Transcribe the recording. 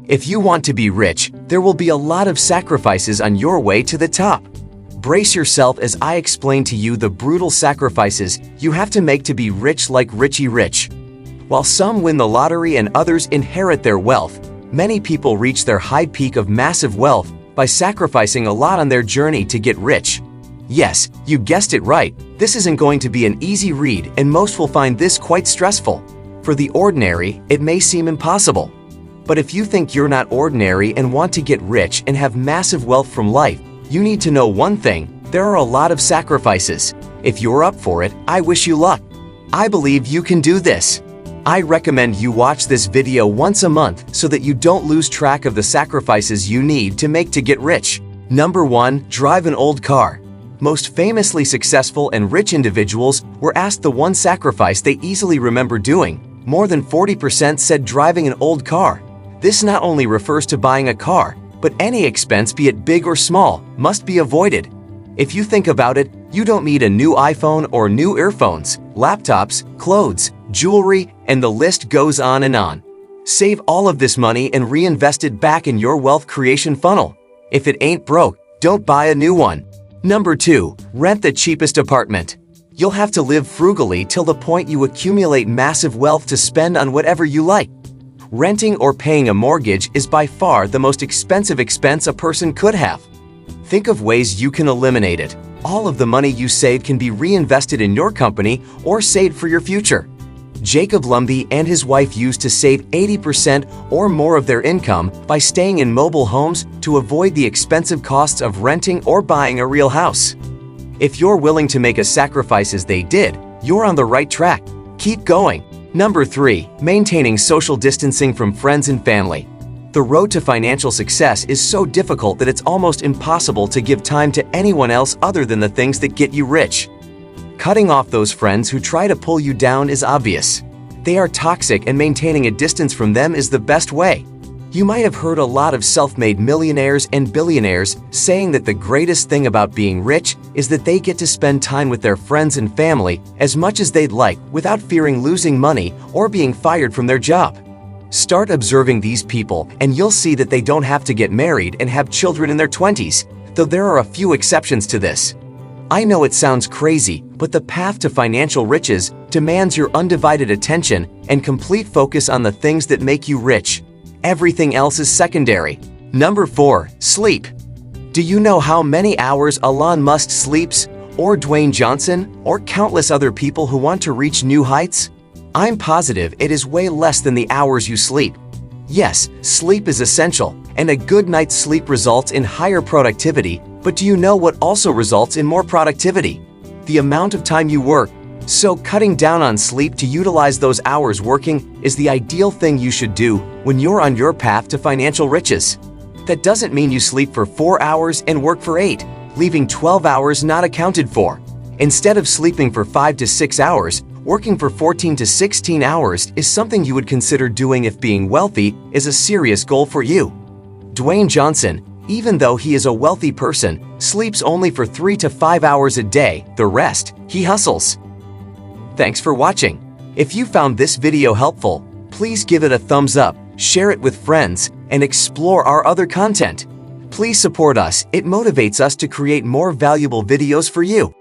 If you want to be rich, there will be a lot of sacrifices on your way to the top. Brace yourself as I explain to you the brutal sacrifices you have to make to be rich like Richie Rich. While some win the lottery and others inherit their wealth, many people reach their high peak of massive wealth by sacrificing a lot on their journey to get rich. Yes, you guessed it right, this isn't going to be an easy read and most will find this quite stressful. For the ordinary, it may seem impossible. But if you think you're not ordinary and want to get rich and have massive wealth from life, you need to know one thing: there are a lot of sacrifices. If you're up for it, I wish you luck. I believe you can do this. I recommend you watch this video once a month so that you don't lose track of the sacrifices you need to make to get rich. Number 1. Drive an old car. Most famously successful and rich individuals were asked the one sacrifice they easily remember doing. More than 40% said driving an old car. This not only refers to buying a car, but any expense, be it big or small, must be avoided. If you think about it, you don't need a new iPhone or new earphones, laptops, clothes, jewelry, and the list goes on and on. Save all of this money and reinvest it back in your wealth creation funnel. If it ain't broke, don't buy a new one. Number 2. Rent the cheapest apartment. You'll have to live frugally till the point you accumulate massive wealth to spend on whatever you like. Renting or paying a mortgage is by far the most expensive expense a person could have. Think of ways you can eliminate it. All of the money you save can be reinvested in your company or saved for your future. Jacob Lumby and his wife used to save 80% or more of their income by staying in mobile homes to avoid the expensive costs of renting or buying a real house. If you're willing to make a sacrifice as they did, you're on the right track. Keep going. Number 3. Maintaining social distancing from friends and family. The road to financial success is so difficult that it's almost impossible to give time to anyone else other than the things that get you rich. Cutting off those friends who try to pull you down is obvious. They are toxic and maintaining a distance from them is the best way. You might have heard a lot of self-made millionaires and billionaires saying that the greatest thing about being rich is that they get to spend time with their friends and family as much as they'd like without fearing losing money or being fired from their job. Start observing these people and you'll see that they don't have to get married and have children in their 20s, though there are a few exceptions to this. I know it sounds crazy, but the path to financial riches demands your undivided attention and complete focus on the things that make you rich. Everything else is secondary. Number 4. Sleep. Do you know how many hours Elon Musk sleeps, or Dwayne Johnson, or countless other people who want to reach new heights? I'm positive it is way less than the hours you sleep. Yes, sleep is essential, and a good night's sleep results in higher productivity, but do you know what also results in more productivity? The amount of time you work. So cutting down on sleep to utilize those hours working is the ideal thing you should do when you're on your path to financial riches. That doesn't mean you sleep for 4 hours and work for 8, leaving 12 hours not accounted for. Instead of sleeping for 5 to 6 hours, working for 14 to 16 hours is something you would consider doing if being wealthy is a serious goal for you. Dwayne Johnson, even though he is a wealthy person, sleeps only for 3 to 5 hours a day. The rest, he hustles. Thanks for watching. If you found this video helpful, please give it a thumbs up, share it with friends, and explore our other content. Please support us, it motivates us to create more valuable videos for you.